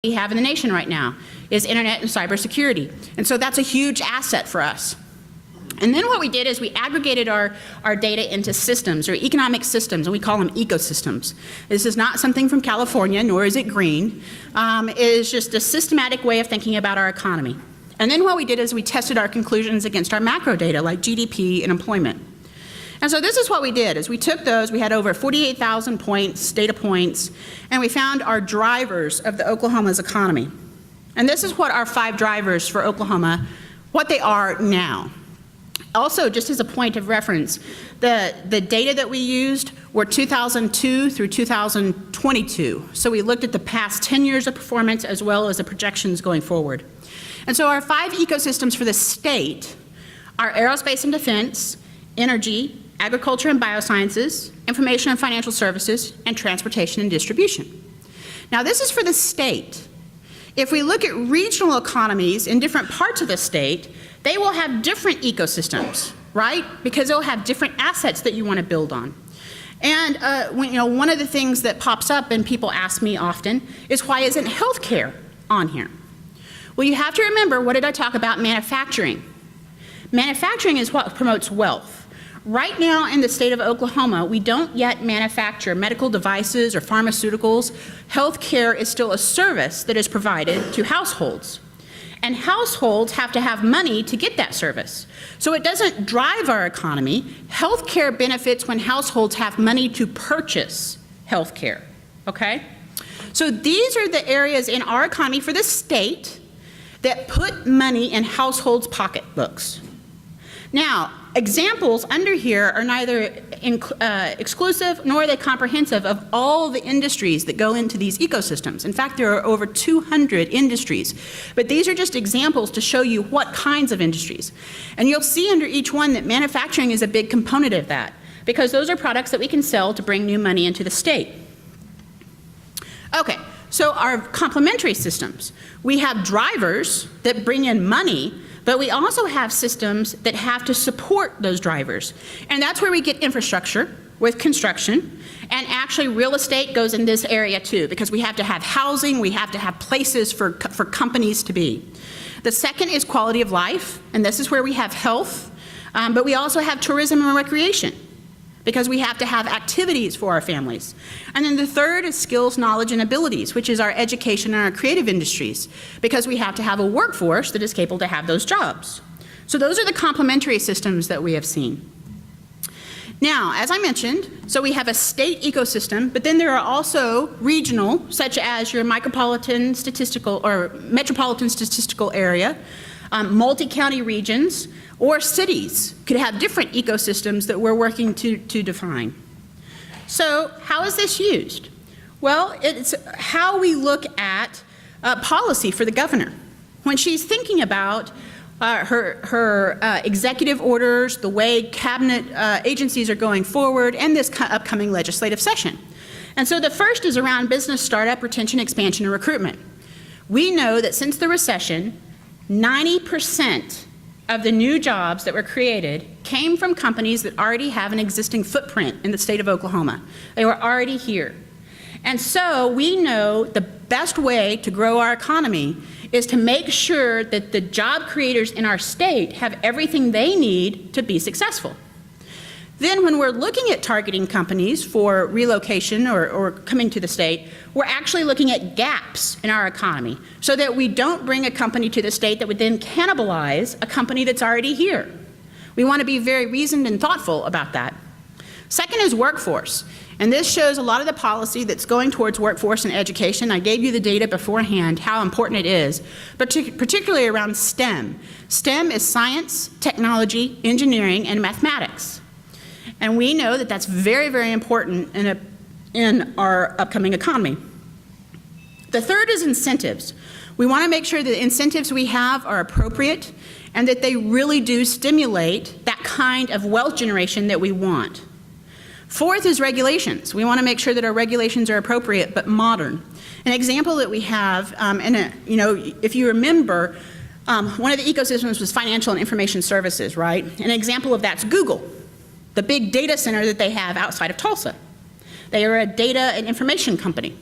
we have in the nation right now is internet and cybersecurity. And so that's a huge asset for us. And then what we did is we aggregated our data into systems, or economic systems, and we call them ecosystems. This is not something from California, nor is it green. It is just a systematic way of thinking about our economy. And then what we did is we tested our conclusions against our macro data, like GDP and employment. And so this is what we did, is we took those, we had over 48,000 points, data points, and we found our drivers of the Oklahoma's economy. And this is what our 5 drivers for Oklahoma, what they are now. Also, just as a point of reference, the data that we used were 2002 through 2022. So we looked at the past 10 years of performance as well as the projections going forward. And so our 5 ecosystems for the state are aerospace and defense, energy, agriculture and biosciences, information and financial services, and transportation and distribution. Now this is for the state. If we look at regional economies in different parts of the state, they will have different ecosystems, right? Because they'll have different assets that you want to build on. And one of the things that pops up and people ask me often is, why isn't healthcare on here? Well, you have to remember, what did I talk about? Manufacturing. Manufacturing is what promotes wealth. Right now in the state of Oklahoma, we don't yet manufacture medical devices or pharmaceuticals. Healthcare is still a service that is provided to households. And households have to have money to get that service. So it doesn't drive our economy. Healthcare benefits when households have money to purchase healthcare, okay? So these are the areas in our economy for the state that put money in households' pocketbooks. Now, examples under here are neither exclusive nor are they comprehensive of all the industries that go into these ecosystems. In fact, there are over 200 industries. But these are just examples to show you what kinds of industries. And you'll see under each one that manufacturing is a big component of that, because those are products that we can sell to bring new money into the state. Okay, so our complementary systems. We have drivers that bring in money, but we also have systems that have to support those drivers. And that's where we get infrastructure with construction. And actually real estate goes in this area too, because we have to have housing, we have to have places for companies to be. The second is quality of life, and this is where we have health, but we also have tourism and recreation, because we have to have activities for our families. And then the third is skills, knowledge, and abilities, which is our education and our creative industries, because we have to have a workforce that is capable to have those jobs. So those are the complementary systems that we have seen. Now, as I mentioned, so we have a state ecosystem, but then there are also regional, such as your metropolitan statistical area, multi-county regions, or cities could have different ecosystems that we're working to define. So how is this used? Well, it's how we look at policy for the governor. When she's thinking about her executive orders, the way cabinet agencies are going forward, and this upcoming legislative session. And so the first is around business startup, retention, expansion, and recruitment. We know that since the recession, 90% of the new jobs that were created came from companies that already have an existing footprint in the state of Oklahoma. They were already here. And so we know the best way to grow our economy is to make sure that the job creators in our state have everything they need to be successful. Then when we're looking at targeting companies for relocation or coming to the state, we're actually looking at gaps in our economy so that we don't bring a company to the state that would then cannibalize a company that's already here. We want to be very reasoned and thoughtful about that. Second is workforce. And this shows a lot of the policy that's going towards workforce and education. I gave you the data beforehand, how important it is, but particularly around STEM. STEM is science, technology, engineering, and mathematics. And we know that that's very, very important in our upcoming economy. The third is incentives. We want to make sure that the incentives we have are appropriate and that they really do stimulate that kind of wealth generation that we want. Fourth is regulations. We want to make sure that our regulations are appropriate but modern. An example that we have, if you remember, one of the ecosystems was financial and information services, right? An example of that's Google, the big data center that they have outside of Tulsa. They are a data and information company.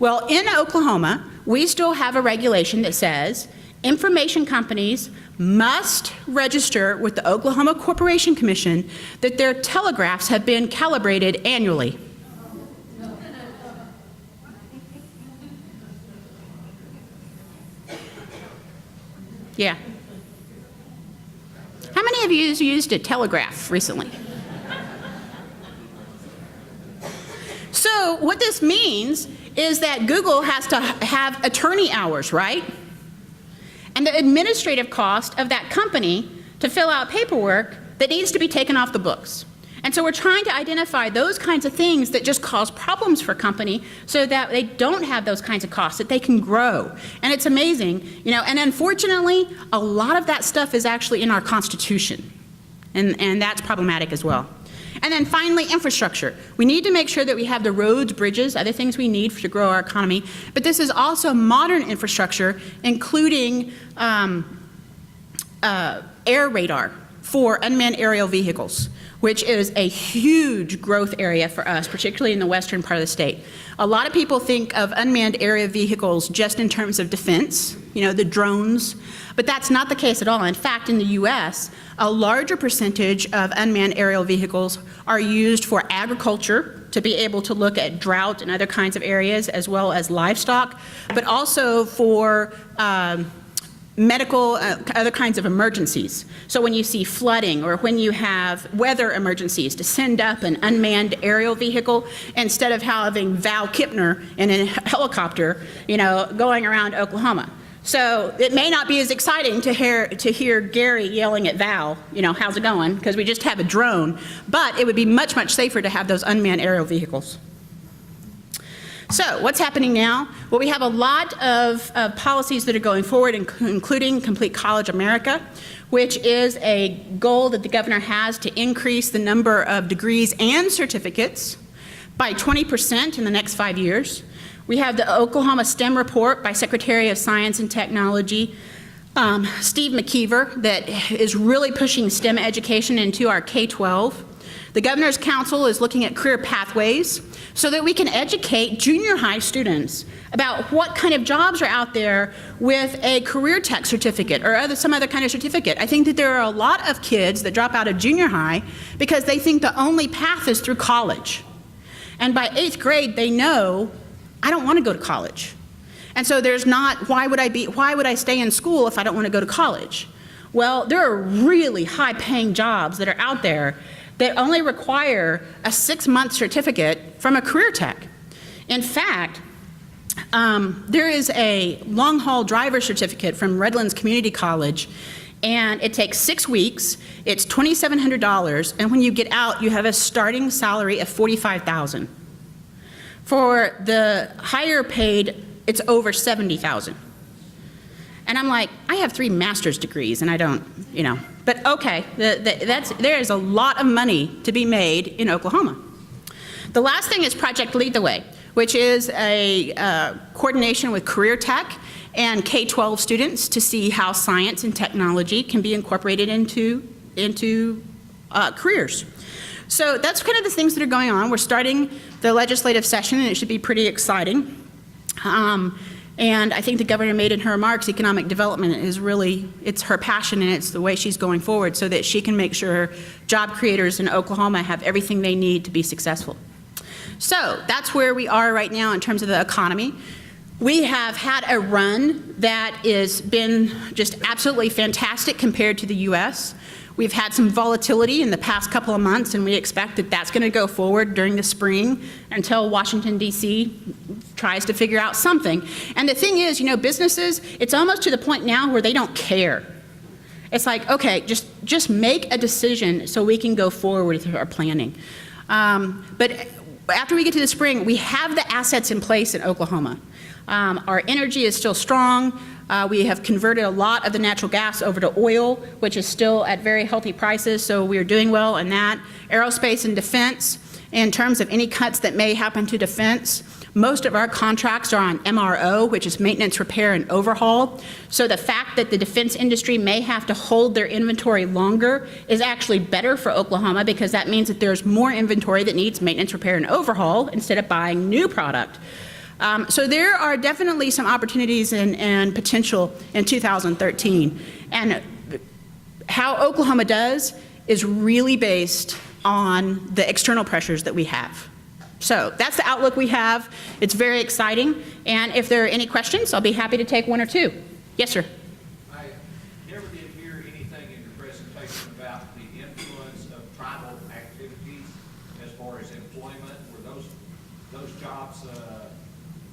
Well, in Oklahoma, we still have a regulation that says information companies must register with the Oklahoma Corporation Commission that their telegraphs have been calibrated annually. Yeah. How many of you have used a telegraph recently? So what this means is that Google has to have attorney hours, right? And the administrative cost of that company to fill out paperwork that needs to be taken off the books. And so we're trying to identify those kinds of things that just cause problems for a company so that they don't have those kinds of costs, that they can grow. And it's amazing, you know, and unfortunately, a lot of that stuff is actually in our Constitution. And that's problematic as well. And then finally, infrastructure. We need to make sure that we have the roads, bridges, other things we need to grow our economy. But this is also modern infrastructure, including air radar for unmanned aerial vehicles, which is a huge growth area for us, particularly in the western part of the state. A lot of people think of unmanned aerial vehicles just in terms of defense, you know, the drones, but that's not the case at all. In fact, in the US, a larger percentage of unmanned aerial vehicles are used for agriculture, to be able to look at drought and other kinds of areas, as well as livestock, but also for medical, other kinds of emergencies. So when you see flooding or when you have weather emergencies, to send up an unmanned aerial vehicle instead of having Val Kipner in a helicopter, you know, going around Oklahoma. So it may not be as exciting to hear Gary yelling at Val, you know, how's it going? Because we just have a drone, but it would be much, much safer to have those unmanned aerial vehicles. So what's happening now? Well, we have a lot of policies that are going forward, including Complete College America, which is a goal that the governor has to increase the number of degrees and certificates by 20% in the next 5 years. We have the Oklahoma STEM report by Secretary of Science and Technology, Steve McKeever, that is really pushing STEM education into our K-12. The Governor's Council is looking at career pathways so that we can educate junior high students about what kind of jobs are out there with a career tech certificate or some other kind of certificate. I think that there are a lot of kids that drop out of junior high because they think the only path is through college. And by 8th grade, they know, I don't want to go to college. And so there's not, why would I stay in school if I don't want to go to college? Well, there are really high-paying jobs that are out there that only require a 6-month certificate from a career tech. In fact, there is a long-haul driver certificate from Redlands Community College, and it takes 6 weeks. It's $2,700, and when you get out, you have a starting salary of $45,000. For the higher paid, it's over $70,000. And I'm like, I have 3 master's degrees, and I don't, you know. But okay, there is a lot of money to be made in Oklahoma. The last thing is Project Lead the Way, which is a coordination with Career Tech and K-12 students to see how science and technology can be incorporated into careers. So that's kind of the things that are going on. We're starting the legislative session, and it should be pretty exciting. And I think the governor made in her remarks, economic development is really, it's her passion and it's the way she's going forward so that she can make sure job creators in Oklahoma have everything they need to be successful. So that's where we are right now in terms of the economy. We have had a run that has been just absolutely fantastic compared to the US. We've had some volatility in the past couple of months, and we expect that that's going to go forward during the spring until Washington, D.C. tries to figure out something. And the thing is, you know, businesses, it's almost to the point now where they don't care. It's like, okay, just make a decision so we can go forward with our planning. But after we get to the spring, we have the assets in place in Oklahoma. Our energy is still strong. We have converted a lot of the natural gas over to oil, which is still at very healthy prices, so we're doing well in that. Aerospace and defense, in terms of any cuts that may happen to defense, most of our contracts are on MRO, which is maintenance, repair, and overhaul. So the fact that the defense industry may have to hold their inventory longer is actually better for Oklahoma because that means that there's more inventory that needs maintenance, repair, and overhaul instead of buying new product. So there are definitely some opportunities and potential in 2013. And how Oklahoma does is really based on the external pressures that we have. So that's the outlook we have. It's very exciting. And if there are any questions, I'll be happy to take one or two. Yes, sir. I never did hear anything in your presentation about the influence of tribal activities as far as employment. Were those jobs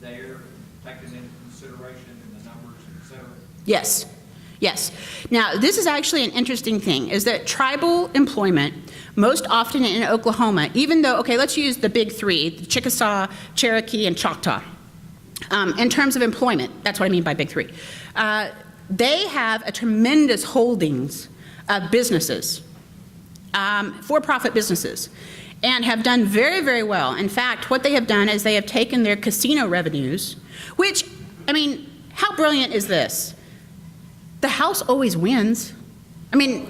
there taken into consideration in the numbers, et cetera? Yes. Yes. Now, this is actually an interesting thing, is that tribal employment, most often in Oklahoma, even though, okay, let's use the big three, the Chickasaw, Cherokee, and Choctaw. In terms of employment, that's what I mean by big three. They have a tremendous holdings of businesses, for-profit businesses, and have done very, very well. In fact, what they have done is they have taken their casino revenues, which, I mean, how brilliant is this? The House always wins. I mean,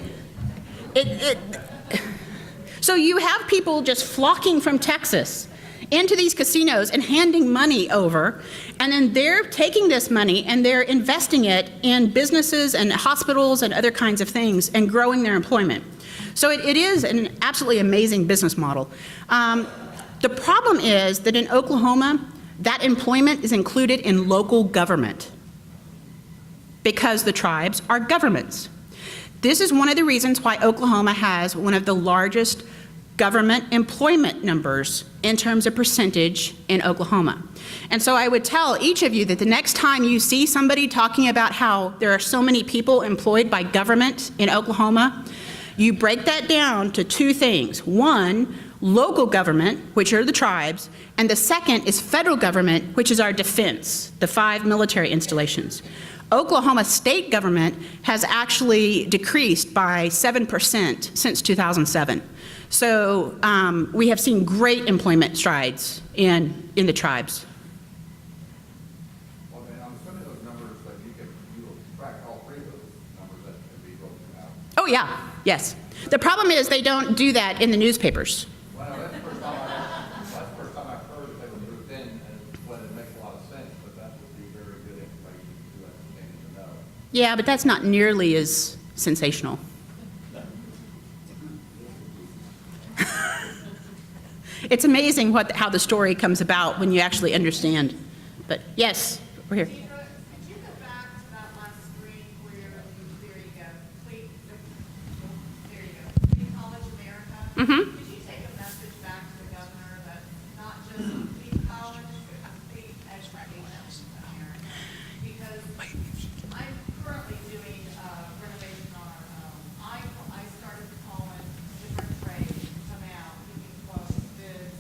so you have people just flocking from Texas into these casinos and handing money over, and then they're taking this money and they're investing it in businesses and hospitals and other kinds of things and growing their employment. So it is an absolutely amazing business model. The problem is that in Oklahoma, that employment is included in local government, because the tribes are governments. This is one of the reasons why Oklahoma has one of the largest government employment numbers in terms of percentage in Oklahoma. And so I would tell each of you that the next time you see somebody talking about how there are so many people employed by government in Oklahoma, you break that down to two things. One, local government, which are the tribes, and the second is federal government, which is our defense, the 5 military installations. Oklahoma state government has actually decreased by 7% since 2007. So we have seen great employment strides in the tribes. Well, and I'm assuming those numbers that you will track all three of those numbers that can be broken out. Oh yeah, yes. The problem is they don't do that in the newspapers. Well, that's the first time I've heard that they were moved in, and it makes a lot of sense, but that would be very good information to understand and to know. Yeah, but that's not nearly as sensational. It's amazing how the story comes about when you actually understand. But yes, we're here. Could you go back to that last screen where there you go, Complete College America? Mm-hmm. Could you take a message back to the governor that not just complete college, but complete education America? Because I'm currently doing renovation on our own. I started calling different trades to come out, giving quotes, bids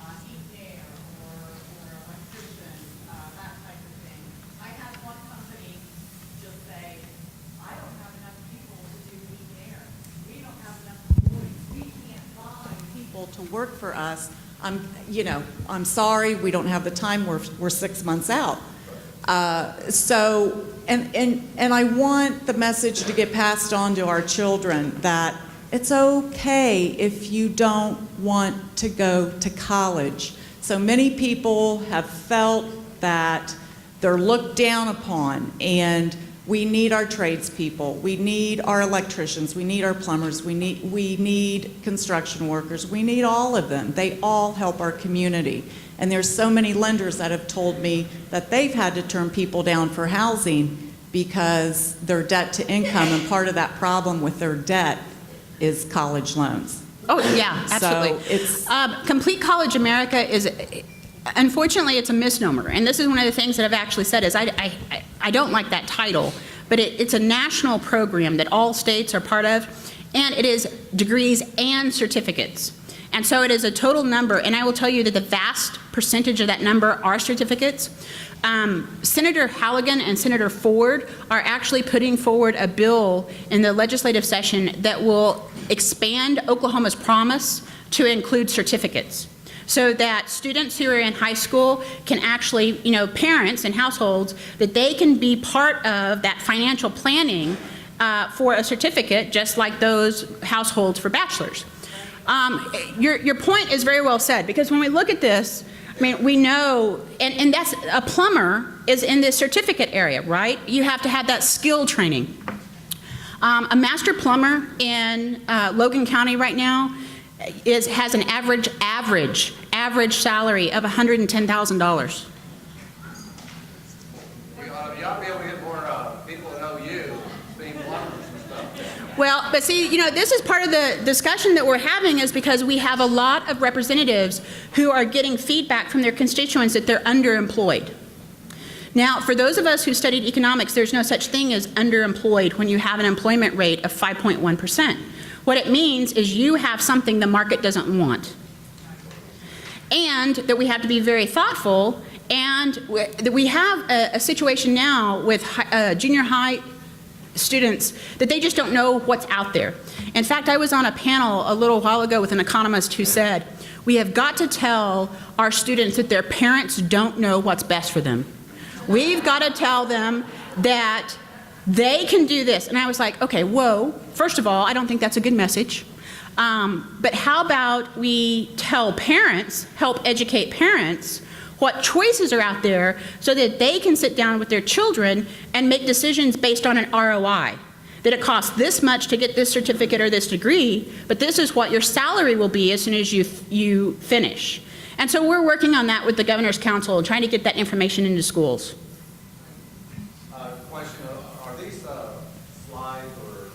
on heat and air or electrician, that type of thing. I had one company just say, I don't have enough people to do heat and air. We don't have enough employees. We can't find people to work for us. I'm sorry, we don't have the time. We're 6 months out. And I want the message to get passed on to our children that it's okay if you don't want to go to college. So many people have felt that they're looked down upon, and we need our tradespeople, we need our electricians, we need our plumbers, we need construction workers, we need all of them. They all help our community. And there's so many lenders that have told me that they've had to turn people down for housing because their debt to income, and part of that problem with their debt is college loans. Oh yeah, absolutely. So it's Complete College America is, unfortunately, it's a misnomer. And this is one of the things that I've actually said is I don't like that title, but it's a national program that all states are part of, and it is degrees and certificates. And so it is a total number, and I will tell you that the vast percentage of that number are certificates. Senator Halligan and Senator Ford are actually putting forward a bill in the legislative session that will expand Oklahoma's promise to include certificates, so that students who are in high school can actually, parents and households, that they can be part of that financial planning for a certificate, just like those households for bachelors. Your point is very well said, because when we look at this, I mean, we know, and that's, a plumber is in the certificate area, right? You have to have that skill training. A master plumber in Logan County right now has an average salary of $110,000. You ought to be able to get more people that know you, being plumbers and stuff. Well, but see, you know, this is part of the discussion that we're having is because we have a lot of representatives who are getting feedback from their constituents that they're underemployed. Now, for those of us who studied economics, there's no such thing as underemployed when you have an employment rate of 5.1%. What it means is you have something the market doesn't want. And that we have to be very thoughtful, and that we have a situation now with junior high students that they just don't know what's out there. In fact, I was on a panel a little while ago with an economist who said, we have got to tell our students that their parents don't know what's best for them. We've got to tell them that they can do this. And I was like, okay, whoa, first of all, I don't think that's a good message. But how about we tell parents, help educate parents, what choices are out there so that they can sit down with their children and make decisions based on an ROI. That it costs this much to get this certificate or this degree, but this is what your salary will be as soon as you finish. And so we're working on that with the Governor's Council and trying to get that information into schools. Question, are these slides or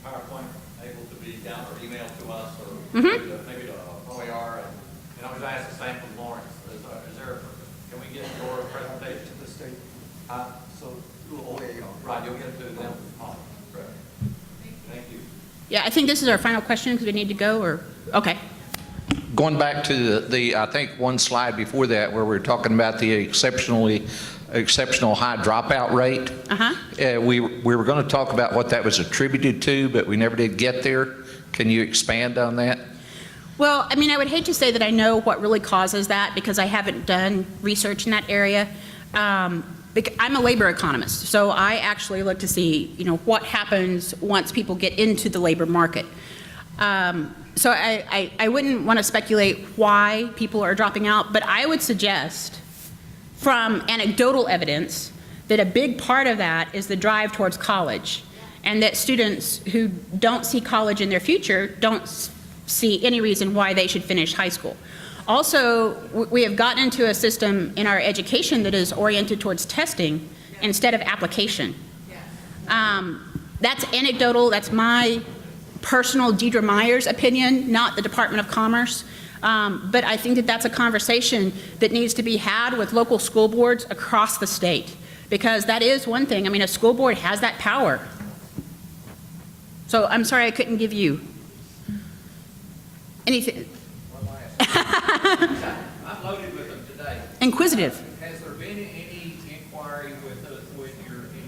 PowerPoint able to be down or emailed to us or maybe to OAR? And I was asked the same from Lawrence. Can we get your presentation to the state? So OAR. Right, you'll get it to them. Oh, great. Thank you. Yeah, I think this is our final question because we need to go, or, okay. Going back to the I think one slide before that where we were talking about the exceptional high dropout rate. We were going to talk about what that was attributed to, but we never did get there. Can you expand on that? Well, I mean, I would hate to say that I know what really causes that because I haven't done research in that area. I'm a labor economist, so I actually look to see, you know, what happens once people get into the labor market. So I wouldn't want to speculate why people are dropping out, but I would suggest from anecdotal evidence that a big part of that is the drive towards college, and that students who don't see college in their future don't see any reason why they should finish high school. Also, we have gotten into a system in our education that is oriented towards testing instead of application. That's anecdotal, that's my personal Deidre Myers opinion, not the Department of Commerce. But I think that that's a conversation that needs to be had with local school boards across the state, because that is one thing. I mean, a school board has that power. So I'm sorry I couldn't give you anything. One last. I'm loaded with them today. Inquisitive. Has there been any inquiry in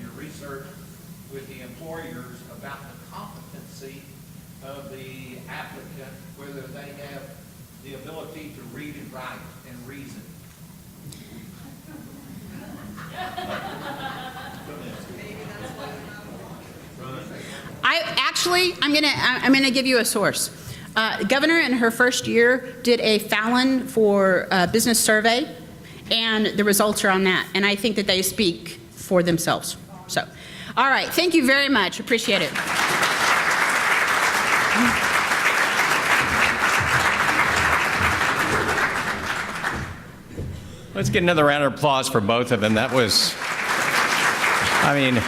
your research with the employers about the competency of the applicant, whether they have the ability to read and write and reason? I'm gonna give you a source. Governor in her first year did a Fallon for business survey, and the results are on that. And I think that they speak for themselves. So, all right, thank you very much. Appreciate it. Let's get another round of applause for both of them. That was, I mean,